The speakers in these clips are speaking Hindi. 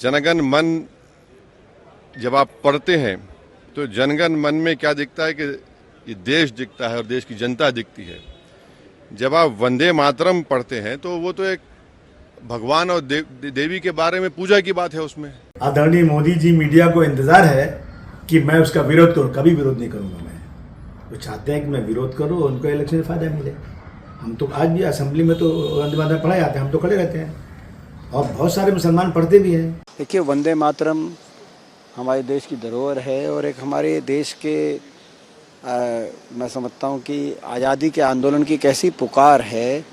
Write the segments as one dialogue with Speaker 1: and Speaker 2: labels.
Speaker 1: जनगण मन जब आप पढ़ते हैं तो जनगण मन में क्या दिखता है कि ये देश दिखता है और देश की जनता दिखती है। जब आप वंदे मातरम पढ़ते हैं तो वो तो एक भगवान और देवी के बारे में पूजा की बात है। उसमें
Speaker 2: आदरणीय मोदी जी मीडिया को इंतजार है कि मैं उसका विरोध करूं। कभी विरोध नहीं करूंगा। मैं वो चाहते हैं कि मैं विरोध करूं और उनको इलेक्शन में फायदा मिले। हम तो आज भी असेंबली में तो वंदे मातरम पढ़ाए जाते हैं, हम तो खड़े रहते हैं और बहुत सारे मुसलमान पढ़ते भी हैं।
Speaker 3: देखिए, वंदे मातरम हमारे देश की धरोहर है और एक हमारे देश के मैं समझता हूँ कि आज़ादी के आंदोलन की एक ऐसी पुकार है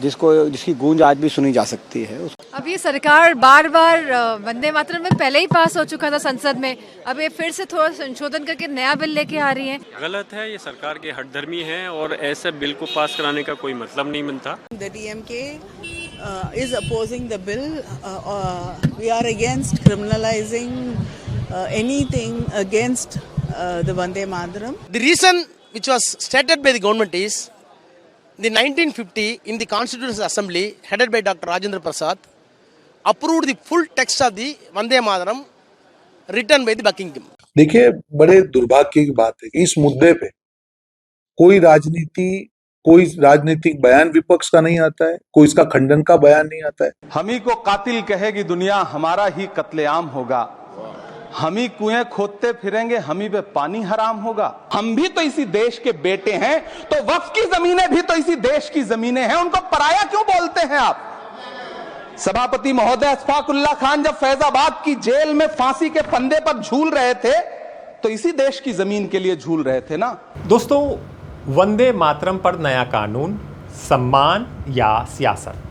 Speaker 3: जिसकी गूंज आज भी सुनी जा सकती है।
Speaker 4: अब ये सरकार बार बार वंदे मातरम में पहले ही पास हो चुका था संसद में, अब ये फिर से थोड़ा संशोधन करके नया बिल लेके आ रही है।
Speaker 5: गलत है, ये सरकार के हठधर्मी है और ऐसे बिल को पास कराने का कोई मतलब नहीं बनता।
Speaker 6: The DMK is opposing the bill. We are against criminalizing anything against the Vande Mataram.
Speaker 7: The reason which was stated by the government is the 1950 in the Constitutional Assembly headed by Dr. Rajendra Prasad approved the full text of the Vande Mataram written by the Buckingham.
Speaker 8: देखिए, बड़े दुर्भाग्य की बात है कि इस मुद्दे पे कोई राजनीतिक बयान विपक्ष का नहीं आता है, कोई इसका खंडन का बयान नहीं आता है।
Speaker 9: हम ही को कातिल कहेगी दुनिया, हमारा ही कत्लेआम होगा। हम ही कुएं खोदते फिरेंगे, हम ही पे पानी हराम होगा। हम भी तो इसी देश के बेटे हैं, तो वक्फ की जमीनें भी तो इसी देश की जमीनें हैं। उनको पराया क्यों बोलते हैं आप? सभापति महोदय अशफाकुल्लाह खान जब फैजाबाद की जेल में फांसी के फंदे पर झूल रहे थे तो इसी देश की जमीन के लिए झूल रहे थे ना।
Speaker 10: दोस्तों, वंदे मातरम पर नया कानून, सम्मान या सियासत,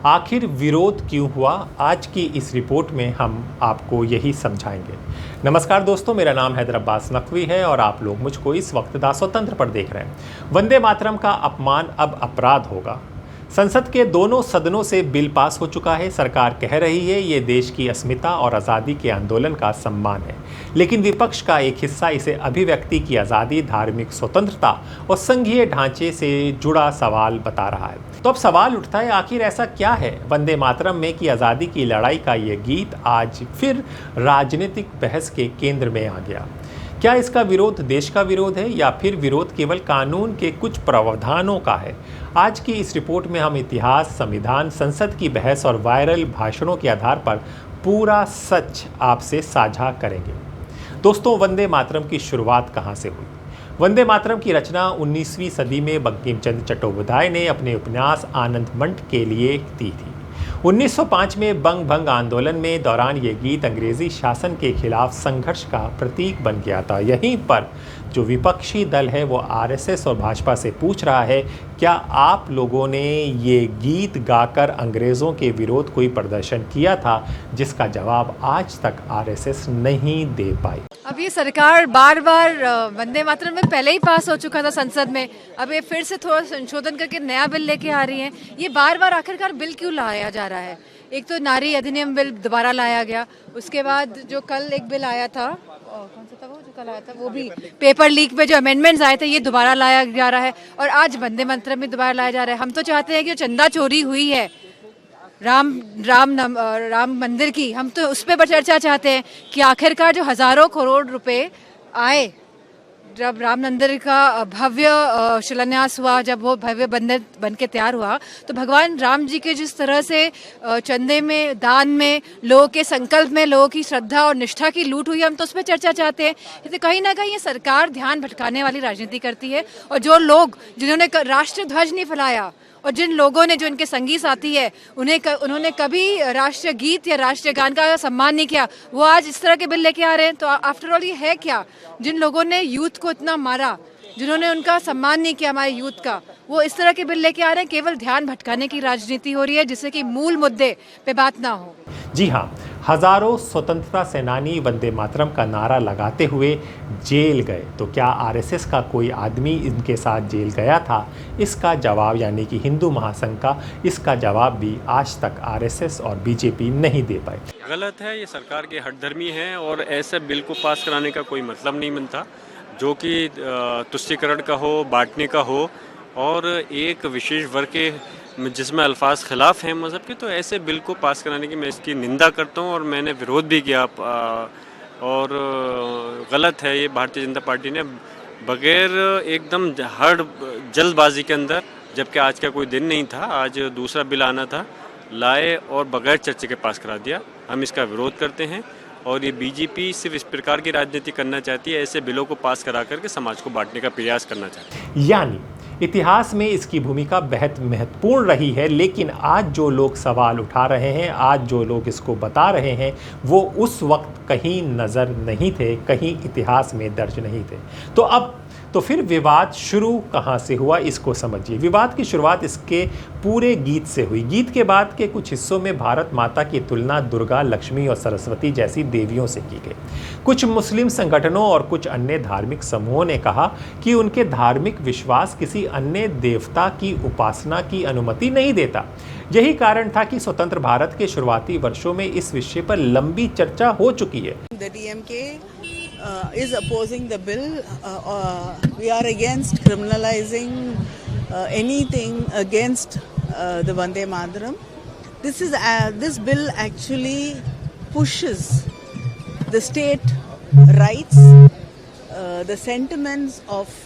Speaker 10: आखिर विरोध क्यों हुआ? आज की इस रिपोर्ट में हम आपको यही समझाएंगे। नमस्कार दोस्तों, मेरा नाम हैदर अब्बास नकवी है और आप लोग मुझको इस वक्त दा स्वतंत्र पर देख रहे हैं। वंदे मातरम का अपमान अब अपराध होगा। संसद के दोनों सदनों से बिल पास हो चुका है। सरकार कह रही है ये देश की अस्मिता और आज़ादी के आंदोलन का सम्मान है, लेकिन विपक्ष का एक हिस्सा इसे अभिव्यक्ति की आज़ादी, धार्मिक स्वतंत्रता और संघीय ढांचे से जुड़ा सवाल बता रहा है। तो अब सवाल उठता है, आखिर ऐसा क्या है वंदे मातरम में कि आज़ादी की लड़ाई का ये गीत आज फिर राजनीतिक बहस के केंद्र में आ गया? क्या इसका विरोध देश का विरोध है या फिर विरोध केवल कानून के कुछ प्रावधानों का है? आज की इस रिपोर्ट में हम इतिहास, संविधान, संसद की बहस और वायरल भाषणों के आधार पर पूरा सच आपसे साझा करेंगे। दोस्तों, वंदे मातरम की शुरुआत कहाँ से हुई? वंदे मातरम की रचना 19वीं सदी में बंकिम चंद्र चट्टोपाध्याय ने अपने उपन्यास आनंद मंठ के लिए की थी। 1905 में बंग भंग आंदोलन में दौरान ये गीत अंग्रेजी शासन के खिलाफ संघर्ष का प्रतीक बन गया था। यहीं पर जो विपक्षी दल है वो आरएसएस और भाजपा से पूछ रहा है, क्या आप लोगों ने ये गीत गाकर अंग्रेज़ों के विरोध कोई प्रदर्शन किया था? जिसका जवाब आज तक आरएसएस नहीं दे पाई।
Speaker 4: अब ये सरकार बार बार वंदे मातरम में पहले ही पास हो चुका था संसद में, अब ये फिर से थोड़ा संशोधन करके नया बिल लेके आ रही है। ये बार बार आखिरकार बिल क्यों लाया जा रहा है? एक तो नारी अधिनियम बिल दोबारा लाया गया, उसके बाद जो कल एक बिल आया था, कौन सा था वो जो कल आया था, वो भी पेपर लीक पे जो अमेंडमेंट्स आए थे, ये दोबारा लाया जा रहा है और आज वंदे मातरम में दोबारा लाया जा रहा है। हम तो चाहते हैं कि जो चंदा चोरी हुई है राम मंदिर की, हम तो उस पर चर्चा चाहते हैं कि आखिरकार जो हजारों करोड़ रुपए आए जब राम मंदिर का भव्य शिलान्यास हुआ, जब वो भव्य मंदिर बन के तैयार हुआ, तो भगवान राम जी के जिस तरह से चंदे में, दान में, लोगों के संकल्प में, लोगों की श्रद्धा और निष्ठा की लूट हुई, हम तो उस पर चर्चा चाहते हैं। तो कहीं ना कहीं ये सरकार ध्यान भटकाने वाली राजनीति करती है और जो लोग जिन्होंने राष्ट्रीय ध्वज नहीं फहराया और जिन लोगों ने, जो इनके संगी साथी है, उन्होंने कभी राष्ट्रीय गीत या राष्ट्रीय गान का सम्मान नहीं किया, वो आज इस तरह के बिल लेके आ रहे हैं। तो आफ्टर ऑल ये है क्या? जिन लोगों ने यूथ को इतना मारा, जिन्होंने उनका सम्मान नहीं किया हमारे यूथ का, वो इस तरह के बिल लेके आ रहे हैं। केवल ध्यान भटकाने की राजनीति हो रही है जिससे कि मूल मुद्दे पे बात ना हो।
Speaker 10: जी हाँ, हजारों स्वतंत्रता सेनानी वंदे मातरम का नारा लगाते हुए जेल गए, तो क्या आरएसएस का कोई आदमी इनके साथ जेल गया था? इसका जवाब, यानी कि हिंदू महासंघ का, इसका जवाब भी आज तक आरएसएस और बीजेपी नहीं दे पाए।
Speaker 5: गलत है, ये सरकार के हठधर्मी है और ऐसे बिल को पास कराने का कोई मतलब नहीं बनता, जो कि तुष्टीकरण का हो, बांटने का हो। और एक विशेष वर्ग के जिसमें अल्फाज खिलाफ हैं मज़हब के, तो ऐसे बिल को पास कराने की मैं इसकी निंदा करता हूँ और मैंने विरोध भी किया। और गलत है ये, भारतीय जनता पार्टी ने बगैर एकदम हर जल्दबाजी के अंदर, जबकि आज का कोई दिन नहीं था, आज दूसरा बिल आना था, लाए और बगैर चर्चा के पास करा दिया। हम इसका विरोध करते हैं और ये बीजेपी सिर्फ इस प्रकार की राजनीति करना चाहती है, ऐसे बिलों को पास करा करके समाज को बांटने का प्रयास करना चाहती है।
Speaker 10: यानी इतिहास में इसकी भूमिका बेहद महत्वपूर्ण रही है, लेकिन आज जो लोग सवाल उठा रहे हैं, आज जो लोग इसको बता रहे हैं, वो उस वक्त कहीं नज़र नहीं थे, कहीं इतिहास में दर्ज नहीं थे। तो फिर विवाद शुरू कहाँ से हुआ, इसको समझिए। विवाद की शुरुआत इसके पूरे गीत से हुई। गीत के बाद के कुछ हिस्सों में भारत माता की तुलना दुर्गा, लक्ष्मी और सरस्वती जैसी देवियों से की गई। कुछ मुस्लिम संगठनों और कुछ अन्य धार्मिक समूहों ने कहा कि उनके धार्मिक विश्वास किसी अन्य देवता की उपासना की अनुमति नहीं देता। यही कारण था कि स्वतंत्र भारत के शुरुआती वर्षों में इस विषय पर लंबी चर्चा हो चुकी है।
Speaker 6: The DMK is opposing the bill. We are against criminalizing anything against the Vande Mataram. This bill actually pushes the state rights, the sentiments of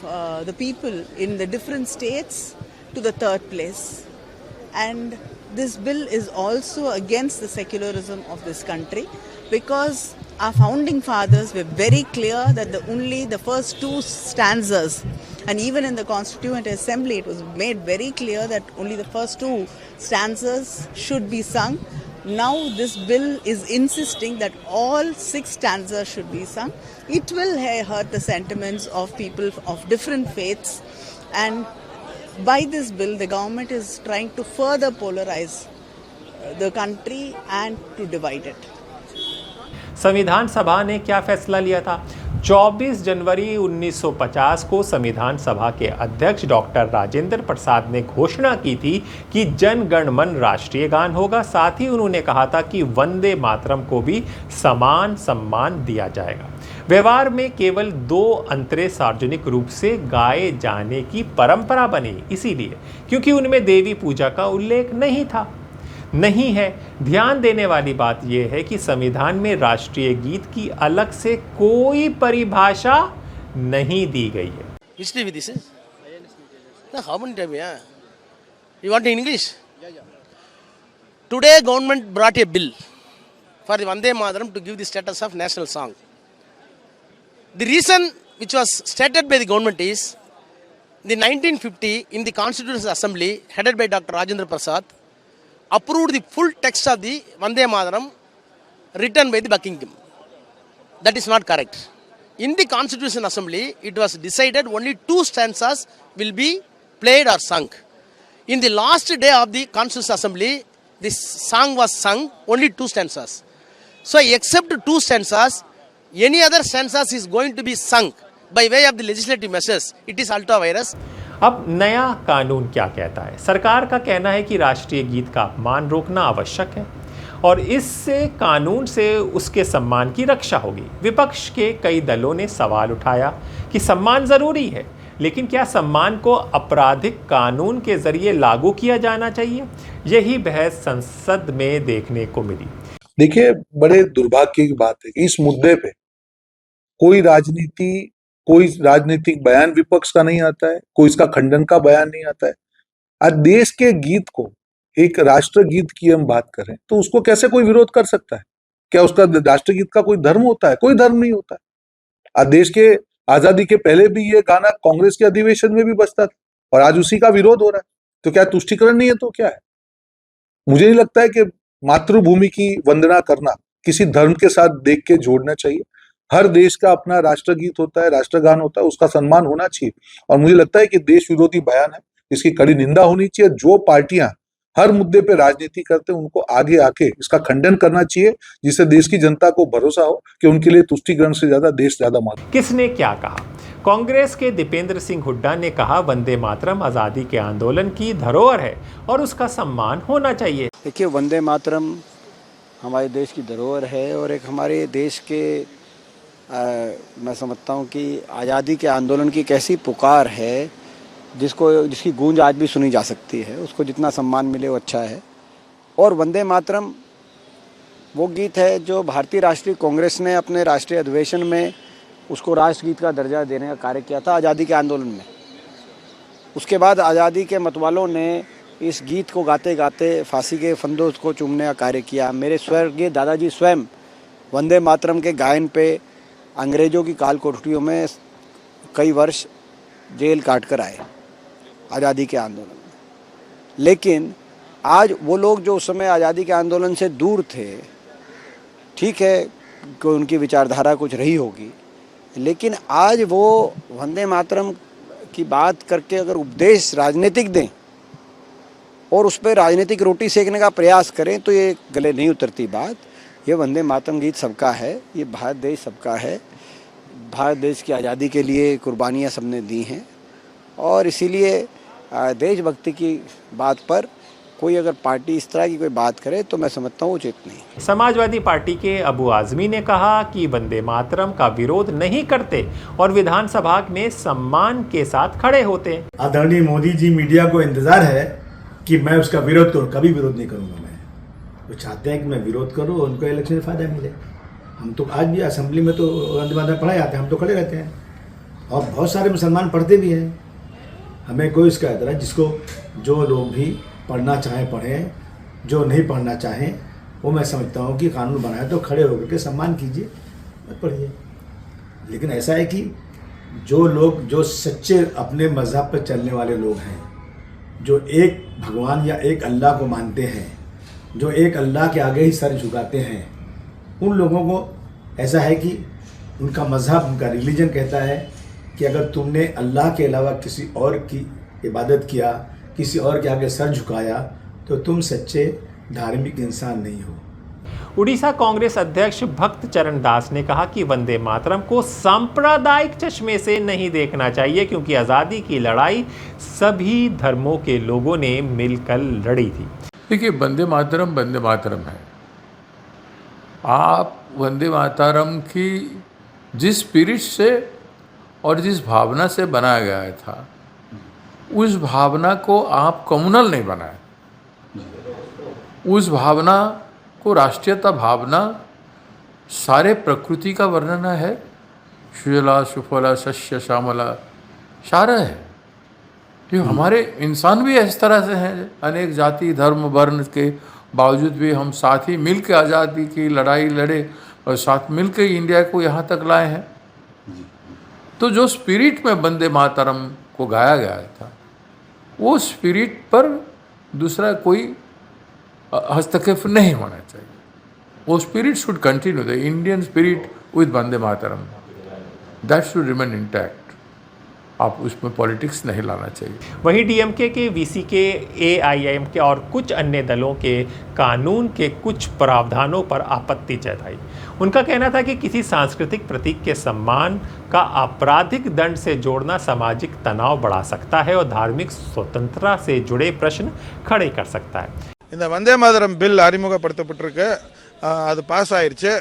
Speaker 6: the people in the different states to the third place. And this bill is also against the secularism of this country, because our founding fathers were very clear that only the first two stanzas, and even in the Constituent Assembly it was made very clear that only the first two stanzas should be sung. Now this bill is insisting that all 6 stanzas should be sung. It will hurt the sentiments of people of different faiths, and by this bill the government is trying to further polarize the country and to divide it.
Speaker 10: संविधान सभा ने क्या फैसला लिया था? 24 जनवरी 1950 को संविधान सभा के अध्यक्ष डॉक्टर राजेंद्र प्रसाद ने घोषणा की थी कि जन गण मन राष्ट्रीय गान होगा। साथ ही उन्होंने कहा था कि वंदे मातरम को भी समान सम्मान दिया जाएगा। व्यवहार में केवल 2 अंतरे सार्वजनिक रूप से गाए जाने की परंपरा बनी, इसीलिए क्योंकि उनमें देवी पूजा का उल्लेख नहीं है। ध्यान देने वाली बात यह है कि संविधान में राष्ट्रीय गीत की अलग से कोई परिभाषा नहीं दी गई है।
Speaker 7: History with this is? No, how many times? Yeah. You want in English? Yeah. Today, government brought a bill for the Vande Mataram to give the status of national song. The reason which was stated by the government is, the 1950 in the Constitutional Assembly headed by Dr. Rajendra Prasad approved the full text of the Vande Mataram written by the Buckingham. That is not correct. In the Constitution Assembly, it was decided only 2 stanzas will be played or sung. In the last day of the Constitution Assembly, this song was sung, only 2 stanzas. So except 2 stanzas, any other stanzas is going to be sung by way of the legislative measures. It is ultra virus.
Speaker 10: अब नया कानून क्या कहता है? सरकार का कहना है कि राष्ट्रीय गीत का अपमान रोकना आवश्यक है और इससे कानून से उसके सम्मान की रक्षा होगी। विपक्ष के कई दलों ने सवाल उठाया कि सम्मान ज़रूरी है, लेकिन क्या सम्मान को आपराधिक कानून के जरिए लागू किया जाना चाहिए? यही बहस संसद में देखने को मिली।
Speaker 8: देखिए, बड़े दुर्भाग्य की बात है कि इस मुद्दे पे कोई राजनीतिक बयान विपक्ष का नहीं आता है, कोई इसका खंडन का बयान नहीं आता है। आज देश के गीत को एक राष्ट्र गीत की हम बात करें तो उसको कैसे कोई विरोध कर सकता है? क्या उसका राष्ट्रगीत का कोई धर्म होता है? कोई धर्म नहीं होता है। आज देश के आजादी के पहले भी ये गाना कांग्रेस के अधिवेशन में भी बजता था और आज उसी का विरोध हो रहा है। तो क्या तुष्टीकरण नहीं है तो क्या है? मुझे नहीं लगता है कि मातृभूमि की वंदना करना किसी धर्म के साथ देख के जोड़ना चाहिए। हर देश का अपना राष्ट्रगीत होता है, राष्ट्रगान होता है, उसका सम्मान होना चाहिए। और मुझे लगता है कि देश विरोधी बयान है, इसकी कड़ी निंदा होनी चाहिए। जो पार्टियां हर मुद्दे पे राजनीति करते हैं उनको आगे आके इसका खंडन करना चाहिए, जिससे देश की जनता को भरोसा हो कि उनके लिए तुष्टीकरण से ज्यादा देश ज्यादा महत्व।
Speaker 10: किसने क्या कहा? कांग्रेस के दीपेंद्र सिंह हुड्डा ने कहा वंदे मातरम आज़ादी के आंदोलन की धरोहर है और उसका सम्मान होना चाहिए।
Speaker 3: देखिए, वंदे मातरम हमारे देश की धरोहर है और एक हमारे देश के मैं समझता हूँ कि आज़ादी के आंदोलन की एक ऐसी पुकार है जिसकी गूंज आज भी सुनी जा सकती है, उसको जितना सम्मान मिले वो अच्छा है। और वंदे मातरम वो गीत है जो भारतीय राष्ट्रीय कांग्रेस ने अपने राष्ट्रीय अधिवेशन में उसको राष्ट्रगीत का दर्जा देने का कार्य किया था आज़ादी के आंदोलन में। उसके बाद आज़ादी के मतवालों ने इस गीत को गाते गाते फांसी के फंदों को चूमने का कार्य किया। मेरे स्वर्गीय दादाजी स्वयं वंदे मातरम के गायन पे अंग्रेज़ों की काल कोठरियों में कई वर्ष जेल काट कर आए आज़ादी के आंदोलन में। लेकिन आज वो लोग जो उस समय आज़ादी के आंदोलन से दूर थे, ठीक है कि उनकी विचारधारा कुछ रही होगी, लेकिन आज वो वंदे मातरम की बात करके अगर उपदेश राजनीतिक दें और उस पर राजनीतिक रोटी सेकने का प्रयास करें तो ये गले नहीं उतरती बात। ये वंदे मातरम गीत सबका है, ये भारत देश सबका है। भारत देश की आज़ादी के लिए कुर्बानियाँ सबने दी हैं और इसीलिए देशभक्ति की बात पर कोई अगर पार्टी इस तरह की कोई बात करे तो मैं समझता हूँ उचित नहीं।
Speaker 10: समाजवादी पार्टी के अबू आजमी ने कहा कि वंदे मातरम का विरोध नहीं करते और विधानसभा में सम्मान के साथ खड़े होते।
Speaker 2: आदरणीय मोदी जी, मीडिया को इंतजार है कि मैं उसका विरोध करूँ, कभी विरोध नहीं करूँगा मैं। वो चाहते हैं कि मैं विरोध करूँ, उनको इलेक्शन में फ़ायदा मिले। हम तो आज भी असेंबली में तो वंदे मातरम पढ़ाए जाते हैं, हम तो खड़े रहते हैं और बहुत सारे मुसलमान पढ़ते भी हैं। हमें कोई इसका एतराज़, जिसको जो लोग भी पढ़ना चाहें पढ़ें, जो नहीं पढ़ना चाहें वो मैं समझता हूँ कि कानून बनाए तो खड़े होकर के सम्मान कीजिए, मत पढ़िए। लेकिन ऐसा है कि जो लोग जो सच्चे अपने मज़हब पर चलने वाले लोग हैं, जो एक भगवान या एक अल्लाह को मानते हैं, जो एक अल्लाह के आगे ही सर झुकाते हैं, उन लोगों को ऐसा है कि उनका मज़हब, उनका रिलीजन कहता है कि अगर तुमने अल्लाह के अलावा किसी और की इबादत किया, किसी और के आगे सर झुकाया, तो तुम सच्चे धार्मिक इंसान नहीं हो।
Speaker 10: उड़ीसा कांग्रेस अध्यक्ष भक्त चरण दास ने कहा कि वंदे मातरम को सांप्रदायिक चश्मे से नहीं देखना चाहिए क्योंकि आज़ादी की लड़ाई सभी धर्मों के लोगों ने मिलकर लड़ी थी।
Speaker 11: देखिए, वंदे मातरम है। आप वंदे मातरम की जिस स्पिरिट से और जिस भावना से बनाया गया था, उस भावना को आप कम्युनल नहीं बनाए। उस भावना को राष्ट्रीयता भावना सारे प्रकृति का वर्णन है। सुजला सुफला शस्य श्यामला सारा है। जो हमारे इंसान भी इस तरह से हैं, अनेक जाति धर्म वर्ण के बावजूद भी हम साथ ही मिल के आज़ादी की लड़ाई लड़े और साथ मिल के इंडिया को यहाँ तक लाए हैं। तो जो स्पिरिट में वंदे मातरम को गाया गया था, वो स्पिरिट पर दूसरा कोई हस्तक्षेप नहीं होना चाहिए। वो spirit should continue, the Indian spirit with Vande Mataram, that should remain intact. आप उसमें पॉलिटिक्स नहीं लाना चाहिए।
Speaker 10: वहीं डीएमके के, वीसी के, एआईएम के और कुछ अन्य दलों के कानून के कुछ प्रावधानों पर आपत्ति जताई। उनका कहना था कि किसी सांस्कृतिक प्रतीक के सम्मान का आपराधिक दंड से जोड़ना सामाजिक तनाव बढ़ा सकता है और धार्मिक स्वतंत्रता से जुड़े प्रश्न खड़े कर सकता है।
Speaker 12: இந்த வந்தே மாதரம் பில் அறிமுகப்படுத்தப்பட்டிருக்கு, அது பாஸ் ஆயிருச்சு.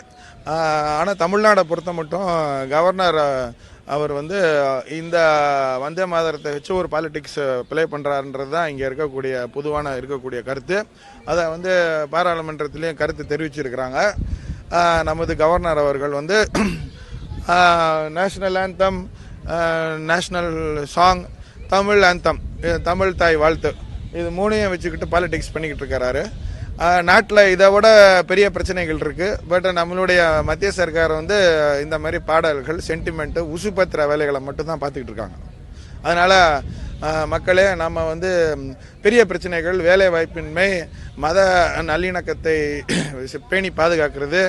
Speaker 12: ஆனால் தமிழ்நாடை பொறுத்த மட்டும் கவர்னர் அவர் வந்து இந்த வந்தே மாதரத்தை வச்சு ஒரு பாலிடிக்ஸ் ப்ளே பண்ணுறாருன்றது தான் இங்கே இருக்கக்கூடிய கருத்து. அதை வந்து பாராளுமன்றத்திலையும் கருத்து தெரிவிச்சிருக்கிறாங்க. நமது கவர்னர் அவர்கள் வந்து national anthem, national song, Tamil anthem, Tamil தாய் வாழ்த்து, இது மூணையும் வச்சுக்கிட்டு பாலிடிக்ஸ் பண்ணிக்கிட்டு இருக்கிறாரு. நாட்டில் இதை விட பெரிய பிரச்சனைகள் இருக்குது. பட் நம்மளுடைய மத்திய சர்க்கார் வந்து இந்த மாதிரி பாடல்கள், சென்டிமெண்ட்டு, உசுப்பத்திர வேலைகளை மட்டும்தான் பார்த்துக்கிட்டு இருக்காங்க. அதனால் மக்களே, நம்ம வந்து பெரிய பிரச்சனைகள், வேலை வாய்ப்பின்மை, மத நல்லிணக்கத்தை பேணி பாதுகாக்கிறது,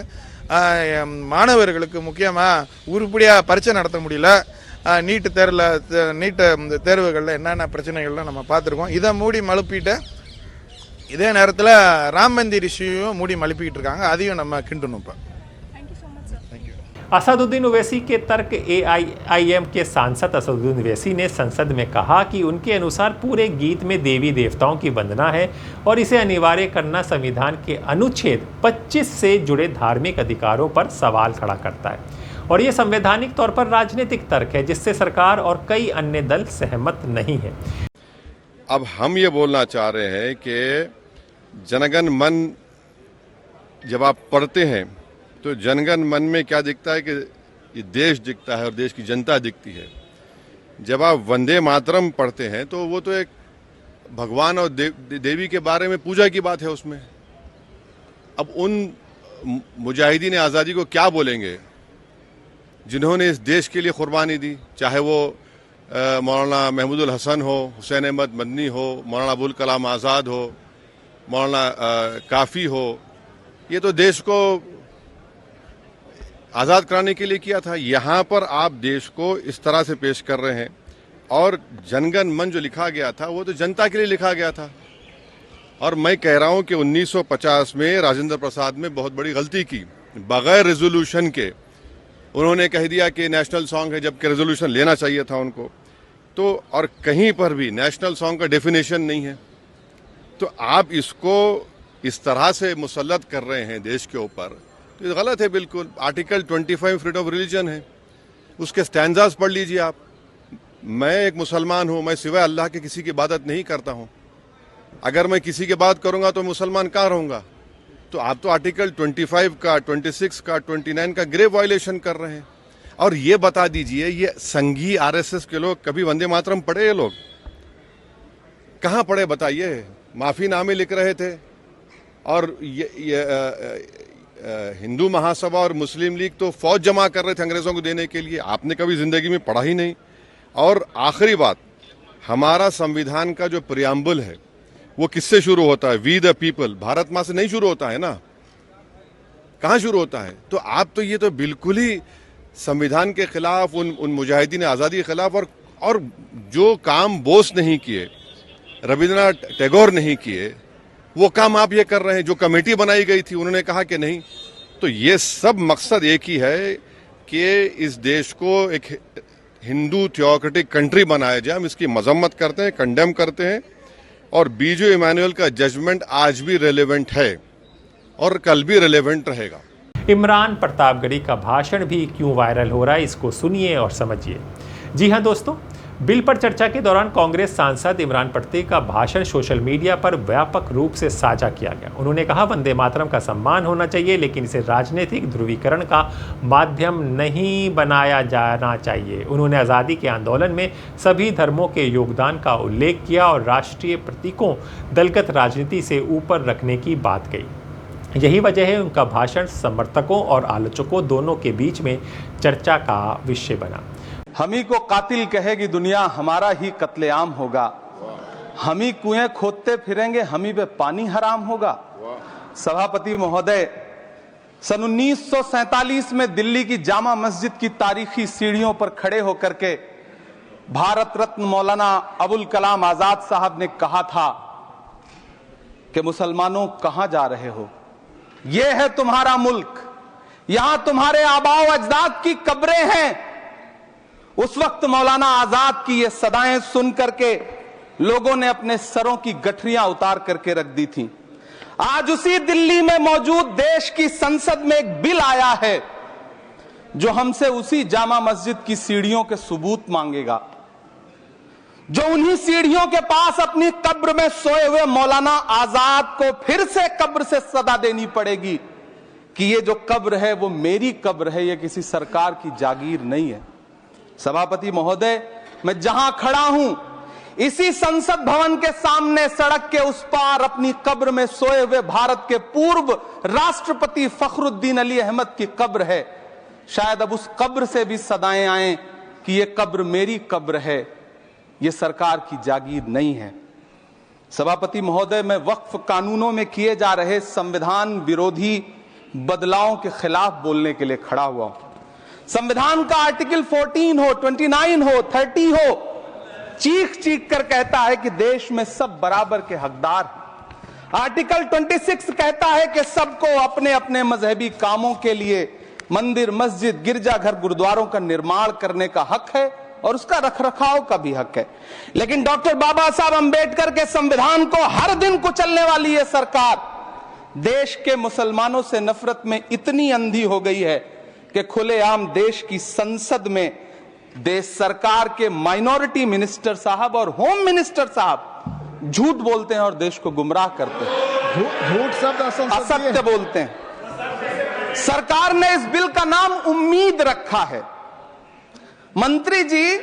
Speaker 12: மாணவர்களுக்கு முக்கியமாக உருப்படியாக பரீட்சை நடத்த முடியல, நீட்டு தேர்வுகளில் என்னென்ன பிரச்சனைகள்லாம் நம்ம பார்த்துருக்கோம். இதை மூடி மழுப்பிட்டு இதே நேரத்தில் ராம் मंदिर इश्यूயும் மூடி மழுப்பிக்கிட்டு இருக்காங்க. அதையும் நம்ம கிண்டணும். இப்போ
Speaker 10: असदुद्दीन ओवैसी के तर्क एआईएम के सांसद असदुद्दीन ओवैसी ने संसद में कहा कि उनके अनुसार पूरे गीत में देवी देवताओं की वंदना है और इसे अनिवार्य करना संविधान के अनुच्छेद 25 से जुड़े धार्मिक अधिकारों पर सवाल खड़ा करता है। और ये संवैधानिक तौर पर राजनीतिक तर्क है जिससे सरकार और कई अन्य दल सहमत नहीं है।
Speaker 1: अब हम ये बोलना चाह रहे हैं कि जनगण मन जब आप पढ़ते हैं तो जनगण मन में क्या दिखता है कि ये देश दिखता है और देश की जनता दिखती है। जब आप वंदे मातरम पढ़ते हैं तो वो तो एक भगवान और देवी के बारे में पूजा की बात है उसमें। अब उन मुजाहिदीन आज़ादी को क्या बोलेंगे जिन्होंने इस देश के लिए कुर्बानी दी, चाहे वो मौलाना महमूदुल हसन हो, हुसैन अहमद मदनी हो, मौलाना अबुल कलाम आज़ाद हो, मौलाना काफ़ी हो। ये तो देश को आज़ाद कराने के लिए किया था। यहाँ पर आप देश को इस तरह से पेश कर रहे हैं। और जनगण मन जो लिखा गया था वो तो जनता के लिए लिखा गया था। और मैं कह रहा हूँ कि 1950 में राजेंद्र प्रसाद में बहुत बड़ी गलती की। बगैर रेजोल्यूशन के उन्होंने कह दिया कि नेशनल सॉन्ग है, जबकि रेजोल्यूशन लेना चाहिए था उनको। तो और कहीं पर भी नेशनल सॉन्ग का डेफिनेशन नहीं है। तो आप इसको इस तरह से मुसल्लत कर रहे हैं देश के ऊपर, तो ये गलत है बिल्कुल। आर्टिकल 25 फ्रीडम ऑफ रिलीजन है, उसके स्टैंजास पढ़ लीजिए आप। मैं एक मुसलमान हूँ, मैं सिवाय अल्लाह के किसी की इबादत नहीं करता हूँ। अगर मैं किसी की बात करूँगा तो मुसलमान कहाँ रहूँगा? तो आप तो आर्टिकल 25 का, 26 का, 29 का ग्रेव वायलेशन कर रहे हैं। और ये बता दीजिए, ये संघी आरएसएस के लोग कभी वंदे मातरम पढ़े? ये लोग कहाँ पढ़े बताइए? माफीनामे लिख रहे थे। और हिंदू महासभा और मुस्लिम लीग तो फौज जमा कर रहे थे अंग्रेजों को देने के लिए। आपने कभी जिंदगी में पढ़ा ही नहीं। और आखिरी बात, हमारा संविधान का जो प्रियम्बल है वो किससे शुरू होता है? We the people. भारत माँ से नहीं शुरू होता है ना, कहाँ शुरू होता है? तो आप तो ये तो बिल्कुल ही संविधान के खिलाफ, उन मुजाहिदीन आज़ादी के खिलाफ। और जो काम बोस नहीं किए, रविंद्रनाथ टैगोर नहीं किए, वो काम आप ये कर रहे हैं। जो कमेटी बनाई गई थी उन्होंने कहा कि नहीं। तो ये सब मकसद एक ही है कि इस देश को एक हिंदू थियोक्रेटिक कंट्री बनाया जाए। हम इसकी मजम्मत करते हैं, कंडेम करते हैं। और बीजू इमानुएल का जजमेंट आज भी रेलेवेंट है और कल भी रेलेवेंट रहेगा।
Speaker 10: इमरान प्रतापगढ़ी का भाषण भी क्यों वायरल हो रहा है, इसको सुनिए और समझिए। जी हाँ दोस्तों, बिल पर चर्चा के दौरान कांग्रेस सांसद इमरान पट्टी का भाषण सोशल मीडिया पर व्यापक रूप से साझा किया गया। उन्होंने कहा वंदे मातरम का सम्मान होना चाहिए, लेकिन इसे राजनीतिक ध्रुवीकरण का माध्यम नहीं बनाया जाना चाहिए। उन्होंने आज़ादी के आंदोलन में सभी धर्मों के योगदान का उल्लेख किया और राष्ट्रीय प्रतीकों दलगत राजनीति से ऊपर रखने की बात कही। यही वजह है उनका भाषण समर्थकों और आलोचकों दोनों के बीच में चर्चा का विषय बना।
Speaker 9: हम ही को कातिल कहेगी दुनिया, हमारा ही कत्लेआम होगा। हम ही कुएं खोदते फिरेंगे, हम ही पे पानी हराम होगा। सभापति महोदय, सन 1947 में दिल्ली की जामा मस्जिद की तारीखी सीढ़ियों पर खड़े होकर के भारत रत्न मौलाना अबुल कलाम आजाद साहब ने कहा था कि मुसलमानों कहां जा रहे हो, यह है तुम्हारा मुल्क, यहां तुम्हारे आबाओ अजदाद की कब्रें हैं। उस वक्त मौलाना आजाद की ये सदाएं सुन करके लोगों ने अपने सरों की गठरियां उतार करके रख दी थी। आज उसी दिल्ली में मौजूद देश की संसद में एक बिल आया है जो हमसे उसी जामा मस्जिद की सीढ़ियों के सबूत मांगेगा, जो उन्हीं सीढ़ियों के पास अपनी कब्र में सोए हुए मौलाना आजाद को फिर से कब्र से सदा देनी पड़ेगी कि ये जो कब्र है वो मेरी कब्र है, ये किसी सरकार की जागीर नहीं है। सभापति महोदय, मैं जहां खड़ा हूं इसी संसद भवन के सामने सड़क के उस पार अपनी कब्र में सोए हुए भारत के पूर्व राष्ट्रपति फखरुद्दीन अली अहमद की कब्र है। शायद अब उस कब्र से भी सदाएं आए कि ये कब्र मेरी कब्र है, ये सरकार की जागीर नहीं है। सभापति महोदय, मैं वक्फ कानूनों में किए जा रहे संविधान विरोधी बदलावों के खिलाफ बोलने के लिए खड़ा हुआ हूं। संविधान का आर्टिकल 14 हो, 29 हो, 30 हो, चीख चीख कर कहता है कि देश में सब बराबर के हकदार हैं। आर्टिकल 26 कहता है कि सबको अपने अपने मजहबी कामों के लिए मंदिर, मस्जिद, गिरजाघर, गुरुद्वारों का निर्माण करने का हक है और उसका रखरखाव का भी हक है। लेकिन डॉक्टर बाबा साहब अंबेडकर के संविधान को हर दिन कुचलने वाली यह सरकार देश के मुसलमानों से नफरत में इतनी अंधी हो गई है कि खुलेआम देश की संसद में देश सरकार के माइनॉरिटी मिनिस्टर साहब और होम मिनिस्टर साहब झूठ बोलते हैं और देश को गुमराह करते हैं,
Speaker 2: झूठ शब्द
Speaker 9: असत्य बोलते हैं। सरकार ने इस बिल का नाम उम्मीद रखा है। मंत्री जी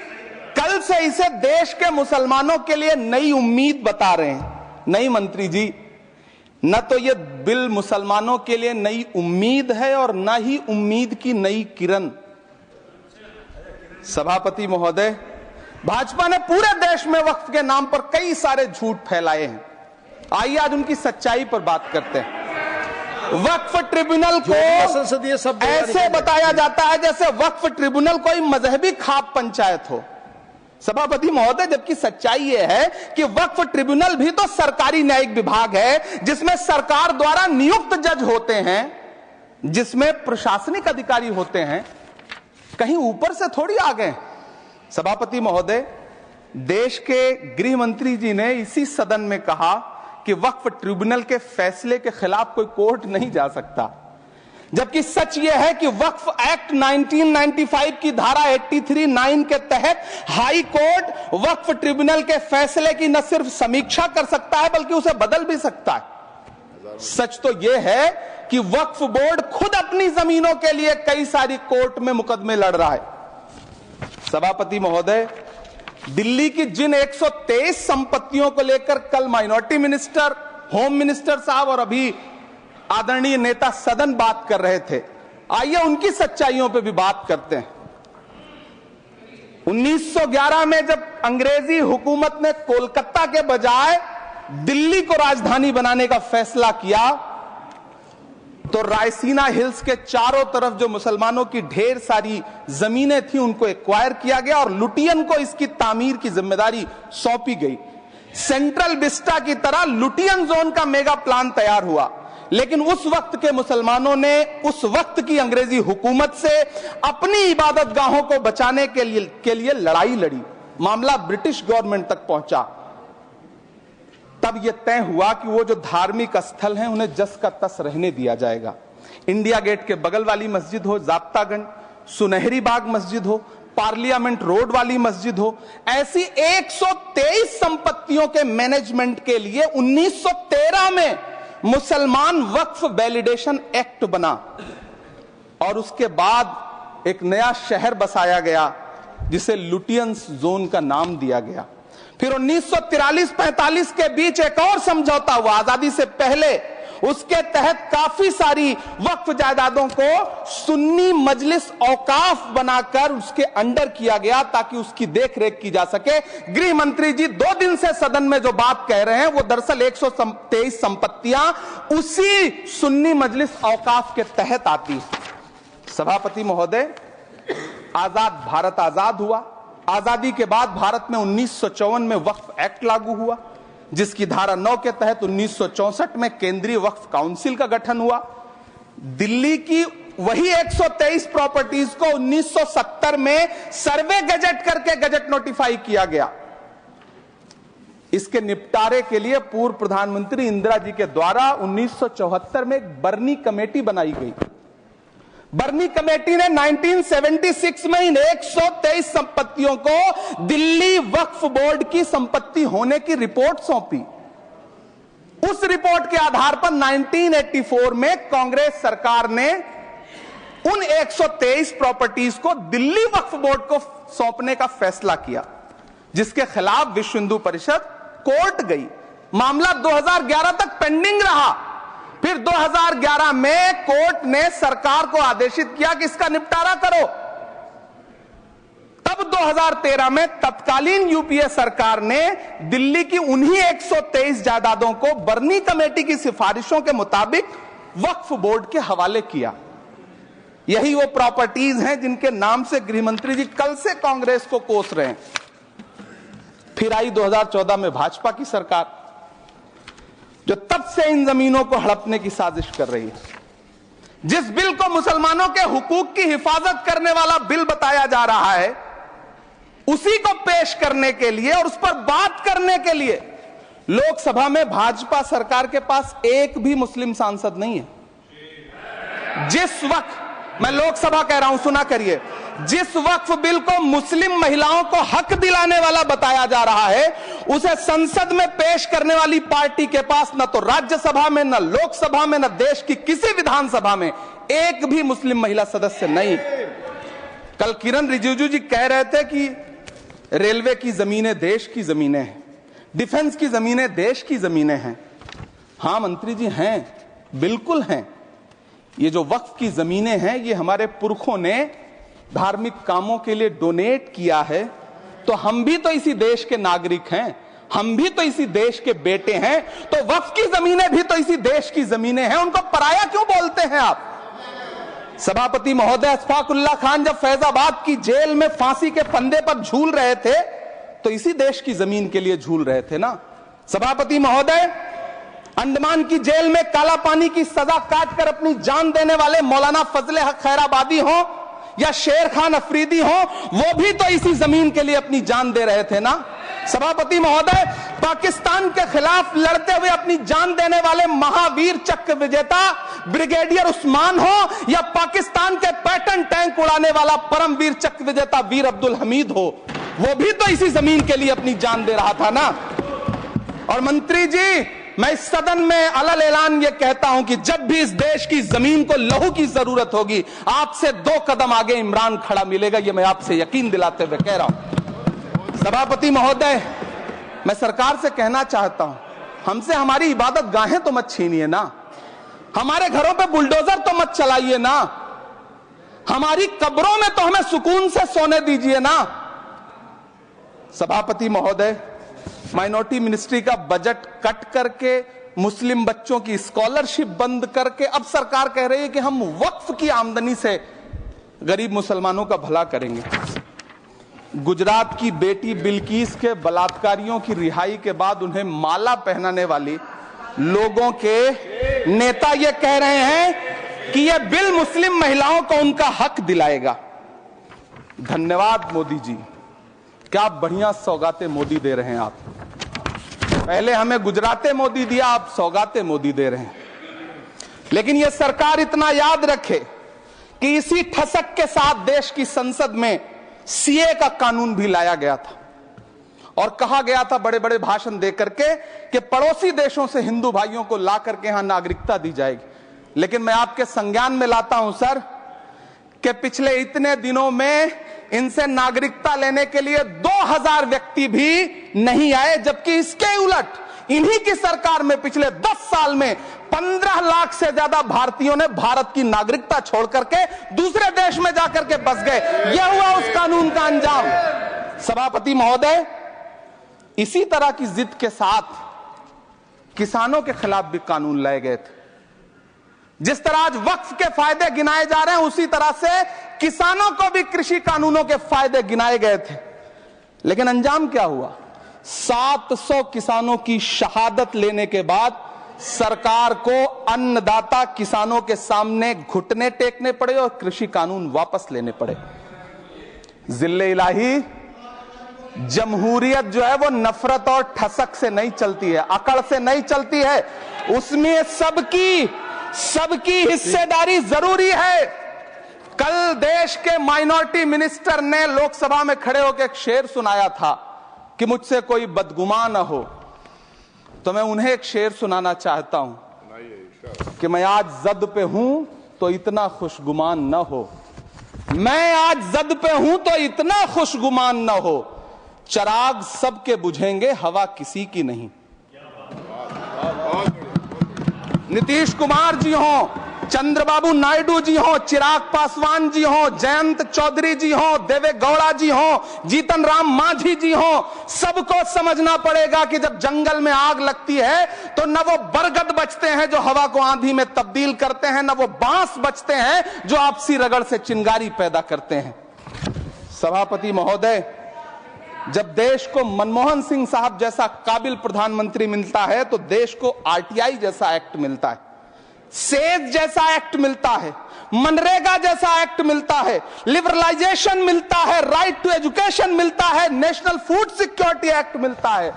Speaker 9: कल से इसे देश के मुसलमानों के लिए नई उम्मीद बता रहे हैं। नहीं मंत्री जी, न तो यह बिल मुसलमानों के लिए नई उम्मीद है और न ही उम्मीद की नई किरण। सभापति महोदय, भाजपा ने पूरे देश में वक्फ के नाम पर कई सारे झूठ फैलाए हैं। आइए आज उनकी सच्चाई पर बात करते हैं। वक्फ ट्रिब्यूनल को ऐसे बताया जाता है जैसे वक्फ ट्रिब्यूनल कोई मजहबी खाप पंचायत हो। सभापति महोदय, जबकि सच्चाई यह है कि वक्फ ट्रिब्यूनल भी तो सरकारी न्यायिक विभाग है, जिसमें सरकार द्वारा नियुक्त जज होते हैं, जिसमें प्रशासनिक अधिकारी होते हैं, कहीं ऊपर से थोड़ी आ गए। सभापति महोदय, देश के गृह मंत्री जी ने इसी सदन में कहा कि वक्फ ट्रिब्यूनल के फैसले के खिलाफ कोई कोर्ट नहीं जा सकता, जबकि सच यह है कि वक्फ एक्ट 1995 की धारा 83(9) के तहत हाई कोर्ट वक्फ ट्रिब्यूनल के फैसले की न सिर्फ समीक्षा कर सकता है बल्कि उसे बदल भी सकता है। सच तो यह है कि वक्फ बोर्ड खुद अपनी जमीनों के लिए कई सारी कोर्ट में मुकदमे लड़ रहा है। सभापति महोदय, दिल्ली की जिन 123 संपत्तियों को लेकर कल माइनॉरिटी मिनिस्टर, होम मिनिस्टर साहब और अभी आदरणीय नेता सदन बात कर रहे थे, आइए उनकी सच्चाइयों पे भी बात करते हैं। 1911 में जब अंग्रेजी हुकूमत ने कोलकाता के बजाय दिल्ली को राजधानी बनाने का फैसला किया, तो रायसीना हिल्स के चारों तरफ जो मुसलमानों की ढेर सारी जमीनें थी उनको एक्वायर किया गया और लुटियन को इसकी तामीर की जिम्मेदारी सौंपी गई। सेंट्रल विस्टा की तरह लुटियन जोन का मेगा प्लान तैयार हुआ, लेकिन उस वक्त के मुसलमानों ने उस वक्त की अंग्रेजी हुकूमत से अपनी इबादत गाहों को बचाने के लिए लड़ाई लड़ी। मामला ब्रिटिश गवर्नमेंट तक पहुंचा। तब यह तय हुआ कि वो जो धार्मिक स्थल हैं उन्हें जस का तस रहने दिया जाएगा। इंडिया गेट के बगल वाली मस्जिद हो, जाप्तागंज, सुनहरी बाग मस्जिद हो, पार्लियामेंट रोड वाली मस्जिद हो, ऐसी 123 संपत्तियों के मैनेजमेंट के लिए 1913 में मुसलमान वक्फ वैलिडेशन एक्ट बना और उसके बाद एक नया शहर बसाया गया जिसे लुटियंस जोन का नाम दिया गया। फिर 1943-45 के बीच एक और समझौता हुआ आजादी से पहले, उसके तहत काफी सारी वक्फ जायदादों को सुन्नी मजलिस औकाफ बनाकर उसके अंडर किया गया ताकि उसकी देखरेख की जा सके। गृह मंत्री जी 2 दिन से सदन में जो बात कह रहे हैं वो दरअसल 123 संपत्तियां उसी सुन्नी मजलिस औकाफ के तहत आती है। सभापति महोदय, आजाद भारत आजाद हुआ। आजादी के बाद भारत में 1954 में वक्फ एक्ट लागू हुआ, जिसकी धारा 9 के तहत 1964 में केंद्रीय वक्फ काउंसिल का गठन हुआ। दिल्ली की वही 123 प्रॉपर्टीज को 1970 में सर्वे गजट करके गजट नोटिफाई किया गया। इसके निपटारे के लिए पूर्व प्रधानमंत्री इंदिरा जी के द्वारा 1974 में एक बर्नी कमेटी बनाई गई। बर्नी कमेटी ने 1976 में इन 123 संपत्तियों को दिल्ली वक्फ बोर्ड की संपत्ति होने की रिपोर्ट सौंपी। उस रिपोर्ट के आधार पर 1984 में कांग्रेस सरकार ने उन 123 प्रॉपर्टीज को दिल्ली वक्फ बोर्ड को सौंपने का फैसला किया, जिसके खिलाफ विश्व हिंदू परिषद कोर्ट गई। मामला 2011 तक पेंडिंग रहा। फिर 2011 में कोर्ट ने सरकार को आदेशित किया कि इसका निपटारा करो। तब 2013 में तत्कालीन यूपीए सरकार ने दिल्ली की उन्हीं 123 जायदादों को बर्नी कमेटी की सिफारिशों के मुताबिक वक्फ बोर्ड के हवाले किया। यही वो प्रॉपर्टीज हैं जिनके नाम से गृहमंत्री जी कल से कांग्रेस को कोस रहे हैं। फिर आई 2014 में भाजपा की सरकार, जो तब से इन जमीनों को हड़पने की साजिश कर रही है। जिस बिल को मुसलमानों के हुकूक की हिफाजत करने वाला बिल बताया जा रहा है, उसी को पेश करने के लिए और उस पर बात करने के लिए लोकसभा में भाजपा सरकार के पास एक भी मुस्लिम सांसद नहीं है। जिस वक्त मैं लोकसभा कह रहा हूं, सुना करिए। जिस वक्फ बिल को मुस्लिम महिलाओं को हक दिलाने वाला बताया जा रहा है, उसे संसद में पेश करने वाली पार्टी के पास न तो राज्यसभा में, न लोकसभा में, न देश की किसी विधानसभा में एक भी मुस्लिम महिला सदस्य नहीं। कल किरण रिजिजू जी कह रहे थे कि रेलवे की जमीनें देश की जमीनें हैं, डिफेंस की जमीनें देश की जमीनें हैं। हां मंत्री जी हैं, बिल्कुल हैं। ये जो वक्फ की जमीनें हैं, ये हमारे पुरखों ने धार्मिक कामों के लिए डोनेट किया है, तो हम भी तो इसी देश के नागरिक हैं, हम भी तो इसी देश के बेटे हैं, तो वक्फ की जमीनें भी तो इसी देश की जमीनें हैं। उनको पराया क्यों बोलते हैं आप? सभापति महोदय, अशफाकुल्लाह खान जब फैजाबाद की जेल में फांसी के फंदे पर झूल रहे थे, तो इसी देश की जमीन के लिए झूल रहे थे ना। सभापति महोदय, अंडमान की जेल में काला पानी की सजा काटकर अपनी जान देने वाले मौलाना फजले हक खैराबादी हो या शेर खान अफरीदी हो, वो भी तो इसी जमीन के लिए अपनी जान दे रहे थे ना। सभापति महोदय, पाकिस्तान के खिलाफ लड़ते हुए अपनी जान देने वाले महावीर चक्र विजेता ब्रिगेडियर उस्मान हो या पाकिस्तान के पैटर्न टैंक उड़ाने वाला परमवीर चक्र विजेता वीर अब्दुल हमीद हो, वो भी तो इसी जमीन के लिए अपनी जान दे रहा था ना। और मंत्री जी, मैं इस सदन में अलल ऐलान ये कहता हूं कि जब भी इस देश की जमीन को लहू की जरूरत होगी, आपसे 2 कदम आगे इमरान खड़ा मिलेगा, ये मैं आपसे यकीन दिलाते हुए कह रहा हूं। सभापति महोदय, मैं सरकार से कहना चाहता हूं, हमसे हमारी इबादत गाहें तो मत छीनिए ना, हमारे घरों पे बुलडोजर तो मत चलाइए ना, हमारी कब्रों में तो हमें सुकून से सोने दीजिए ना। सभापति महोदय, माइनॉरिटी मिनिस्ट्री का बजट कट करके, मुस्लिम बच्चों की स्कॉलरशिप बंद करके अब सरकार कह रही है कि हम वक्फ की आमदनी से गरीब मुसलमानों का भला करेंगे। गुजरात की बेटी बिल्किस के बलात्कारियों की रिहाई के बाद उन्हें माला पहनाने वाली लोगों के नेता ये कह रहे हैं कि यह बिल मुस्लिम महिलाओं को उनका हक दिलाएगा। धन्यवाद मोदी जी, क्या बढ़िया सौगातें मोदी दे रहे हैं आप। पहले हमें गुजराते मोदी दिया, आप सौगाते मोदी दे रहे हैं। लेकिन यह सरकार इतना याद रखे कि इसी ठसक के साथ देश की संसद में सीए का कानून भी लाया गया था और कहा गया था बड़े बड़े भाषण देकर के कि पड़ोसी देशों से हिंदू भाइयों को ला करके यहां नागरिकता दी जाएगी। लेकिन मैं आपके संज्ञान में लाता हूं सर कि पिछले इतने दिनों में इनसे नागरिकता लेने के लिए 2000 व्यक्ति भी नहीं आए, जबकि इसके उलट इन्हीं की सरकार में पिछले 10 साल में 15 लाख से ज्यादा भारतीयों ने भारत की नागरिकता छोड़ करके दूसरे देश में जाकर के बस गए। यह हुआ उस कानून का अंजाम। सभापति महोदय, इसी तरह की जिद के साथ किसानों के खिलाफ भी कानून लाए गए थे। जिस तरह आज वक्फ के फायदे गिनाए जा रहे हैं, उसी तरह से किसानों को भी कृषि कानूनों के फायदे गिनाए गए थे। लेकिन अंजाम क्या हुआ? 700 किसानों की शहादत लेने के बाद सरकार को अन्नदाता किसानों के सामने घुटने टेकने पड़े और कृषि कानून वापस लेने पड़े। जिल्ले इलाही, जमहूरियत जो है वो नफरत और ठसक से नहीं चलती है, अकड़ से नहीं चलती है, उसमें सबकी हिस्सेदारी जरूरी है। कल देश के माइनॉरिटी मिनिस्टर ने लोकसभा में खड़े होकर एक शेर सुनाया था कि मुझसे कोई बदगुमान न हो, तो मैं उन्हें एक शेर सुनाना चाहता हूं कि मैं आज जद पे हूं तो इतना खुशगुमान न हो, मैं आज जद पे हूं तो इतना खुशगुमान न हो, चराग सबके बुझेंगे हवा किसी की नहीं। नीतीश कुमार जी हो, चंद्रबाबू नायडू जी हो, चिराग पासवान जी हो, जयंत चौधरी जी हो, देवे गौड़ा जी हो, जीतन राम मांझी जी हो, सबको समझना पड़ेगा कि जब जंगल में आग लगती है तो न वो बरगद बचते हैं जो हवा को आंधी में तब्दील करते हैं, न वो बांस बचते हैं जो आपसी रगड़ से चिंगारी पैदा करते हैं। सभापति महोदय, जब देश को मनमोहन सिंह साहब जैसा काबिल प्रधानमंत्री मिलता है तो देश को आरटीआई जैसा एक्ट मिलता है, सेज जैसा एक्ट मिलता है, मनरेगा जैसा एक्ट मिलता है, लिबरलाइजेशन मिलता है, राइट टू एजुकेशन मिलता है, नेशनल फूड सिक्योरिटी एक्ट मिलता है।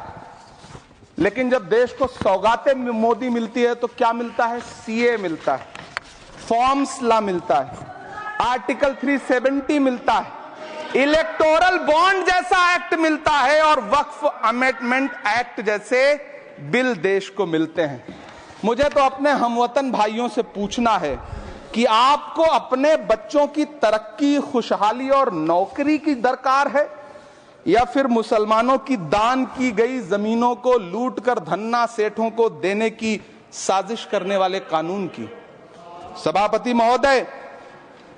Speaker 9: लेकिन जब देश को सौगातें मोदी मिलती है तो क्या मिलता है? सीए मिलता है, फॉर्म्स लॉ मिलता है, आर्टिकल 370 मिलता है, इलेक्टोरल बॉन्ड जैसा एक्ट मिलता है और वक्फ अमेंडमेंट एक्ट जैसे बिल देश को मिलते हैं। मुझे तो अपने हमवतन भाइयों से पूछना है कि आपको अपने बच्चों की तरक्की, खुशहाली और नौकरी की दरकार है या फिर मुसलमानों की दान की गई जमीनों को लूटकर धन्ना सेठों को देने की साजिश करने वाले कानून की? सभापति महोदय,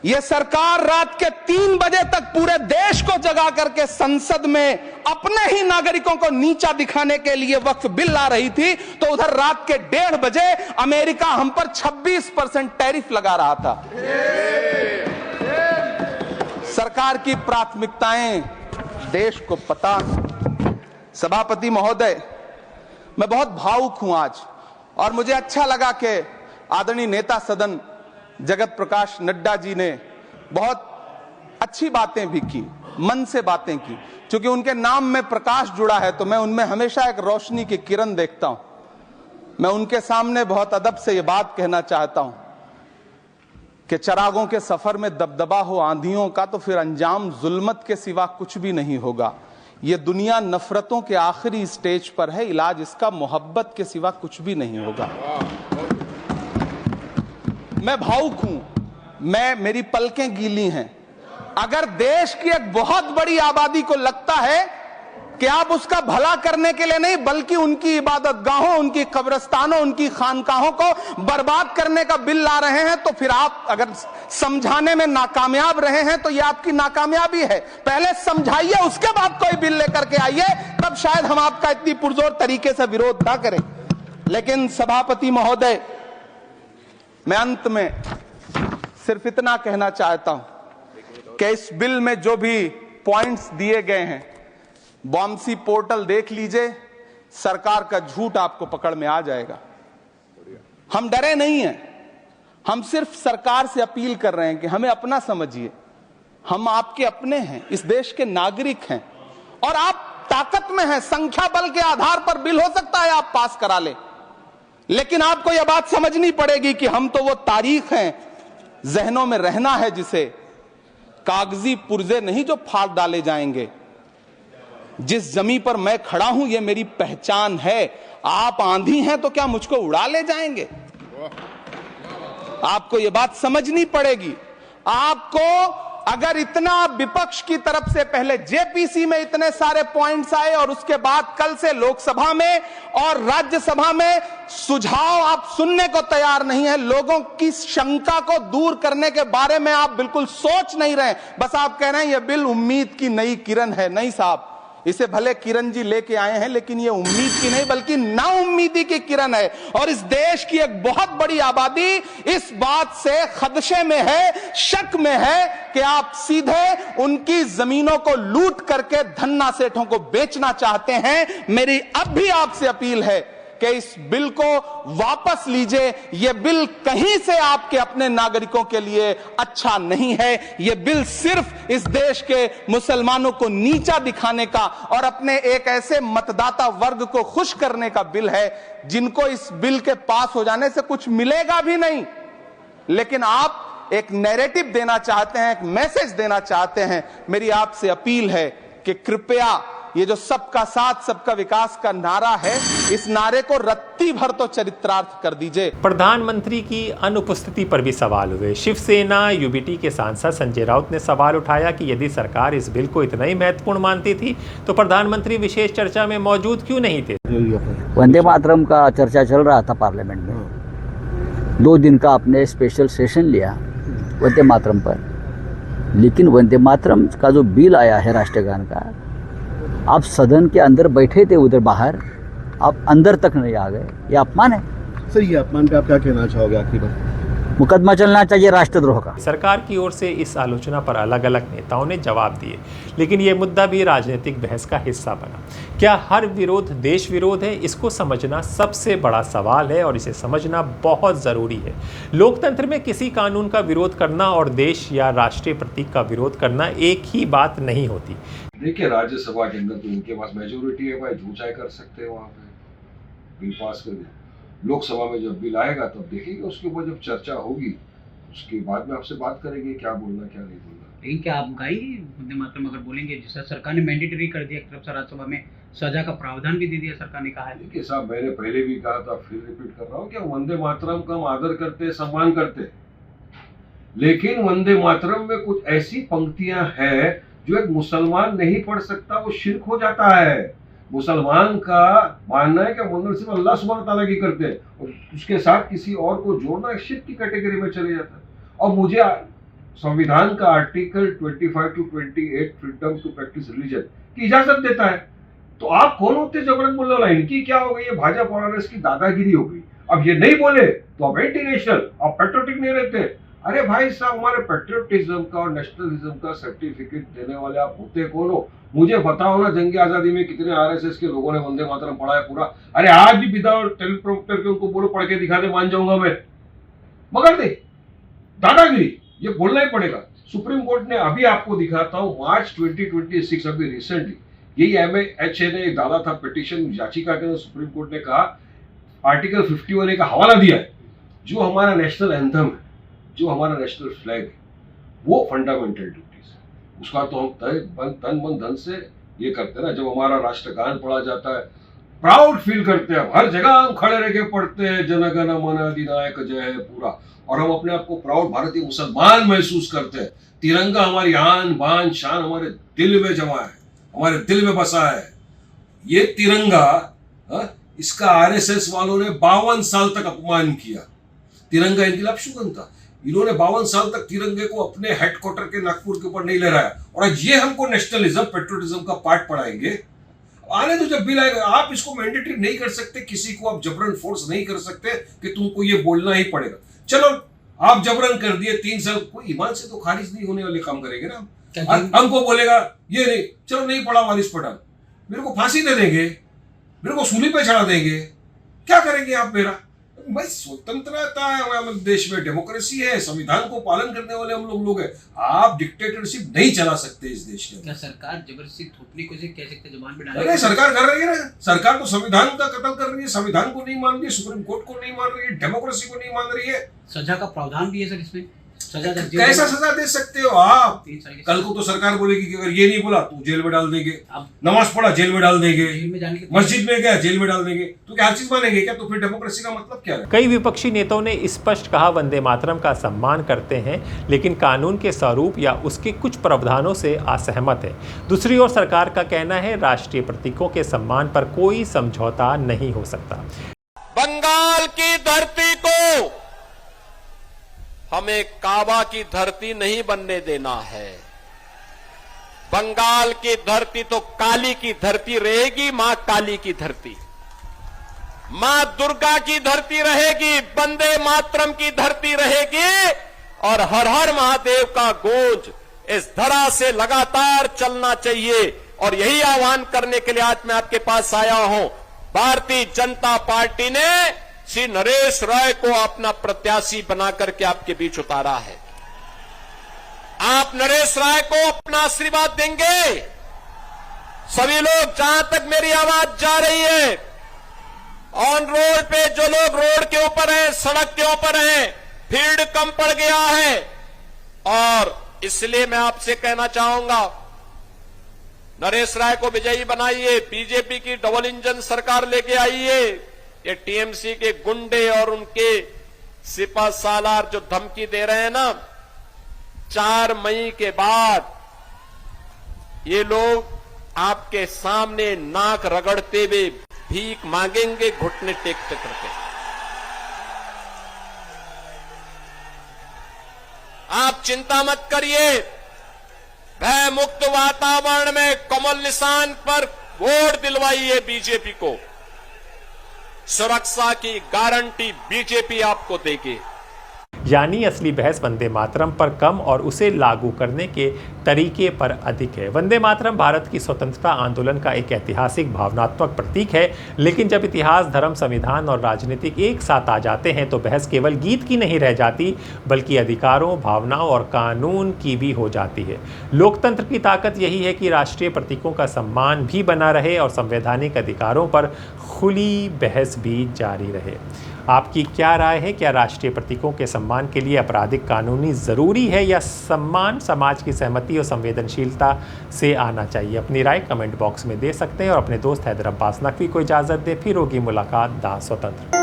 Speaker 9: यह सरकार रात के 3 बजे तक पूरे देश को जगा करके संसद में अपने ही नागरिकों को नीचा दिखाने के लिए वक्फ बिल ला रही थी, तो उधर रात के 1:30 बजे अमेरिका हम पर 26% टैरिफ लगा रहा था। सरकार की प्राथमिकताएं देश को पता। सभापति महोदय, मैं बहुत भावुक हूं आज, और मुझे अच्छा लगा कि आदरणीय नेता सदन जगत प्रकाश नड्डा जी ने बहुत अच्छी बातें भी की, मन से बातें की। क्योंकि उनके नाम में प्रकाश जुड़ा है तो मैं उनमें हमेशा एक रोशनी की किरण देखता हूं। मैं उनके सामने बहुत अदब से यह बात कहना चाहता हूं कि चिरागों के सफर में दबदबा हो आंधियों का, तो फिर अंजाम जुल्मत के सिवा कुछ भी नहीं होगा। यह दुनिया नफरतों के आखिरी स्टेज पर है, इलाज इसका मोहब्बत के सिवा कुछ भी नहीं होगा। मैं भावुक हूं, मेरी पलकें गीली हैं। अगर देश की एक बहुत बड़ी आबादी को लगता है कि आप उसका भला करने के लिए नहीं बल्कि उनकी इबादतगाहों, उनकी कब्रिस्तानों, उनकी खानकाहों को बर्बाद करने का बिल ला रहे हैं, तो फिर आप अगर समझाने में नाकामयाब रहे हैं तो यह आपकी नाकामयाबी है। पहले समझाइए, उसके बाद कोई बिल लेकर के आइए, तब शायद हम आपका इतनी पुरजोर तरीके से विरोध ना करें। लेकिन सभापति महोदय, मैं अंत में सिर्फ इतना कहना चाहता हूं कि इस बिल में जो भी पॉइंट्स दिए गए हैं, बॉम्सी पोर्टल देख लीजिए, सरकार का झूठ आपको पकड़ में आ जाएगा। हम डरे नहीं हैं, हम सिर्फ सरकार से अपील कर रहे हैं कि हमें अपना समझिए। हम आपके अपने हैं, इस देश के नागरिक हैं, और आप ताकत में हैं। संख्या बल के आधार पर बिल हो सकता है आप पास करा ले, लेकिन आपको यह बात समझनी पड़ेगी कि हम तो वो तारीख हैं, जहनों में रहना है जिसे, कागजी पुर्जे नहीं जो फाड़ डाले जाएंगे। जिस जमीन पर मैं खड़ा हूं यह मेरी पहचान है। आप आंधी हैं तो क्या मुझको उड़ा ले जाएंगे? आपको यह बात समझनी पड़ेगी। आपको अगर इतना विपक्ष की तरफ से पहले जेपीसी में इतने सारे पॉइंट्स आए और उसके बाद कल से लोकसभा में और राज्यसभा में सुझाव आप सुनने को तैयार नहीं है, लोगों की शंका को दूर करने के बारे में आप बिल्कुल सोच नहीं रहे, बस आप कह रहे हैं यह बिल उम्मीद की नई किरण है। नहीं साहब, इसे भले किरण जी लेके आए हैं, लेकिन ये उम्मीद की नहीं बल्कि नाउम्मीदी की किरण है। और इस देश की एक बहुत बड़ी आबादी इस बात से खदशे में है, शक में है कि आप सीधे उनकी जमीनों को लूट करके धन्ना सेठों को बेचना चाहते हैं। मेरी अब भी आपसे अपील है कि इस बिल को वापस लीजिए। यह बिल कहीं से आपके अपने नागरिकों के लिए अच्छा नहीं है। यह बिल सिर्फ इस देश के मुसलमानों को नीचा दिखाने का और अपने एक ऐसे मतदाता वर्ग को खुश करने का बिल है जिनको इस बिल के पास हो जाने से कुछ मिलेगा भी नहीं, लेकिन आप एक नैरेटिव देना चाहते हैं, एक मैसेज देना चाहते हैं। मेरी आपसे अपील है कि कृपया ये जो सबका साथ सबका विकास का नारा है, इस नारे को रत्ती भर तो चरित्रार्थ कर दीजिए।
Speaker 10: प्रधानमंत्री की अनुपस्थिति पर भी सवाल हुए। शिवसेना यूबीटी के सांसद संजय राउत ने सवाल उठाया कि यदि सरकार इस बिल को इतना ही महत्वपूर्ण मानती थी तो प्रधानमंत्री विशेष चर्चा में मौजूद क्यों नहीं थे?
Speaker 3: वंदे मातरम का चर्चा चल रहा था पार्लियामेंट में, 2 दिन का आपने स्पेशल सेशन लिया वंदे मातरम पर, लेकिन वंदे मातरम का जो बिल आया है राष्ट्रगान का, आप सदन के अंदर बैठे थे, उधर बाहर आप अंदर तक नहीं आ गए। ये अपमान है
Speaker 13: सर। ये अपमान पे आप क्या कहना चाहोगे? आखिर
Speaker 3: मुकदमा चलना चाहिए राष्ट्रद्रोह का।
Speaker 10: सरकार की ओर से इस आलोचना पर अलग अलग नेताओं ने जवाब दिए, लेकिन ये मुद्दा भी राजनीतिक बहस का हिस्सा बना। क्या हर विरोध देश विरोध है? इसको समझना सबसे बड़ा सवाल है और इसे समझना बहुत ज़रूरी है। लोकतंत्र में किसी कानून का विरोध करना और देश या राष्ट्रीय प्रतीक का विरोध करना एक ही बात नहीं होती।
Speaker 14: देखिए, राज्यसभा के अंदर तो उनके पास मेजोरिटी है, भाई जो चाहे कर सकते हैं, वहाँ पे बिल पास कर दिया। लोकसभा में जब बिल आएगा तब देखेंगे, उसके ऊपर जब चर्चा होगी उसके बाद में आपसे बात करेंगे क्या बोलना क्या नहीं बोलना।
Speaker 15: लेकिन क्या आप गाएंगे वंदे मातरम अगर बोलेंगे? जिससे सरकार ने मैंडेटरी कर दिया, एक तरफ से राज्यसभा में सजा का प्रावधान भी दे दिया सरकार ने, कहा है।
Speaker 14: देखिए साहब, मैंने पहले भी कहा था, फिर रिपीट कर रहा हूँ कि वंदे मातरम का हम आदर करते हैं, सम्मान करते हैं, लेकिन वंदे मातरम में कुछ ऐसी पंक्तियां हैं जो एक मुसलमान नहीं पढ़ सकता, वो शिर्क हो जाता है। मुसलमान का मानना है कि वंदन सिर्फ अल्लाह सुब्हानहू तआला की करते हैं और उसके साथ किसी और को जोड़ना शिर्क की कैटेगरी में चले जाता है। और मुझे संविधान का article 25 to 28 freedom to practise religion की इजाजत देता है, तो आप कौन होते जबरन बोलने वाला? इनकी क्या हो गई? ये भाजपा और आरएस की दादागिरी हो गई। अब ये नहीं बोले तो आप एंटी नेशनल, आप पेट्रियोटिक नहीं रहते। अरे भाई साहब, हमारे पेट्रियोटिज्म का और नेशनलिज्म का सर्टिफिकेट देने वाले आप होते कौन हो? मुझे बताओ ना, जंग आजादी में कितने आरएसएस के लोगों ने वंदे मातरम पढ़ा है पूरा? अरे आज भी विदाउट टेलीप्रोम्प्टर के उनको बोलो पढ़ के दिखा दे, मान जाऊंगा मैं, मगर दे दादागिरी, ये बोलना ही पड़ेगा। सुप्रीम कोर्ट ने अभी आपको दिखाता हूं, मार्च 2026 अभी रिसेंटली यही MHA ने डाला था पिटीशन याचिका के, सुप्रीम कोर्ट ने कहा आर्टिकल 51A का हवाला दिया है, जो हमारा नेशनल एंथम है, जो हमारा नेशनल फ्लैग है, वो फंडामेंटल ड्यूटीज है, उसका तो हम तन मन धन से ये करते हैं ना। जब हमारा राष्ट्रगान पढ़ा जाता है, प्राउड फील करते हैं, हर जगह हम खड़े रह के पढ़ते हैं, जनगण मन अधिनायक जय है पूरा, और हम अपने आप को प्राउड भारतीय मुसलमान महसूस करते हैं। तिरंगा हमारी आन बान शान हमारे दिल में जमा है, हमारे दिल में बसा है। ये तिरंगा, इसका आरएसएस वालों ने 52 साल तक अपमान किया। तिरंगा इनकलाब शुगन था, इन्होंने 52 साल तक तिरंगे को अपने हेडक्वार्टर के नागपुर के ऊपर नहीं लहराया, और आज ये हमको नेशनलिज्म पेट्रियोटिज्म का पार्ट पढ़ाएंगे। आने तो जब बिल आएगा, आप इसको मैंडेटरी नहीं कर सकते, किसी को आप जबरन फोर्स नहीं कर सकते कि तुमको ये बोलना ही पड़ेगा। चलो आप जबरन कर दिए 3 साल, कोई ईमान से तो खारिज नहीं होने वाले काम करेंगे ना। हमको बोलेगा ये नहीं, चलो नहीं पढ़ा वारिस पठान, मेरे को फांसी दे देंगे, मेरे को सूली पे चढ़ा देंगे, क्या करेंगे आप मेरा? भाई स्वतंत्रता है हमारे देश में, डेमोक्रेसी है, संविधान को पालन करने वाले हम लोग हैं। आप डिक्टेटरशिप नहीं चला सकते इस देश के।
Speaker 15: क्या सरकार जबरदस्ती थोपने को कह सकते, जबान पे डालने?
Speaker 14: अरे सरकार कर रही है ना, सरकार तो संविधान का कत्ल कर रही है, संविधान को नहीं मान रही है, सुप्रीम कोर्ट को नहीं मान रही है, डेमोक्रेसी को नहीं मान रही है।
Speaker 15: सजा का प्रावधान भी है सर इसमें, सजा
Speaker 14: कैसा सजा दे सकते हो आप? कल को तो सरकार बोलेगी कि अगर ये नहीं बोला तो जेल में डाल देंगे, नमाज पढ़ा जेल में डाल देंगे, मस्जिद में गया जेल में डाल देंगे, तो क्या हर चीज मानेंगे क्या? तो फिर डेमोक्रेसी का मतलब क्या है?
Speaker 10: कई विपक्षी नेताओं ने स्पष्ट कहा वंदे मातरम का सम्मान करते हैं, लेकिन कानून के स्वरूप या उसके कुछ प्रावधानों से असहमत है। दूसरी ओर सरकार का कहना है राष्ट्रीय प्रतीकों के सम्मान पर कोई समझौता नहीं हो सकता।
Speaker 16: बंगाल की धरती को हमें काबा की धरती नहीं बनने देना है। बंगाल की धरती तो काली की धरती रहेगी, मां काली की धरती, मां दुर्गा की धरती रहेगी, वंदे मातरम की धरती रहेगी, और हर हर महादेव का गूंज इस धरा से लगातार चलना चाहिए। और यही आह्वान करने के लिए आज मैं आपके पास आया हूं। भारतीय जनता पार्टी ने श्री नरेश राय को अपना प्रत्याशी बनाकर के आपके बीच उतारा है। आप नरेश राय को अपना आशीर्वाद देंगे? सभी लोग, जहां तक मेरी आवाज जा रही है, ऑन रोड पे जो लोग रोड के ऊपर हैं, सड़क के ऊपर हैं, भीड़ कम पड़ गया है, और इसलिए मैं आपसे कहना चाहूंगा नरेश राय को विजयी बनाइए। बीजेपी की डबल इंजन सरकार लेके आइए। ये टीएमसी के गुंडे और उनके सिपा सालार जो धमकी दे रहे हैं ना, 4 मई के बाद ये लोग आपके सामने नाक रगड़ते हुए भीख मांगेंगे, घुटने टेकते करके। आप चिंता मत करिए, भय मुक्त वातावरण में कमल निशान पर वोट दिलवाइए बीजेपी को। सुरक्षा की गारंटी बीजेपी आपको देगी।
Speaker 10: यानी असली बहस वंदे मातरम पर कम और उसे लागू करने के तरीके पर अधिक है। वंदे मातरम भारत की स्वतंत्रता आंदोलन का एक ऐतिहासिक भावनात्मक प्रतीक है, लेकिन जब इतिहास, धर्म, संविधान और राजनीतिक एक साथ आ जाते हैं तो बहस केवल गीत की नहीं रह जाती, बल्कि अधिकारों, भावनाओं और कानून की भी हो जाती है। लोकतंत्र की ताकत यही है कि राष्ट्रीय प्रतीकों का सम्मान भी बना रहे और संवैधानिक अधिकारों पर खुली बहस भी जारी रहे। आपकी क्या राय है? क्या राष्ट्रीय प्रतीकों के सम्मान सम्मान के लिए आपराधिक कानूनी ज़रूरी है या सम्मान समाज की सहमति और संवेदनशीलता से आना चाहिए? अपनी राय कमेंट बॉक्स में दे सकते हैं और अपने दोस्त हैदर अब्बास नकवी को इजाज़त दें। फिर होगी मुलाकात। दा स्वतंत्र।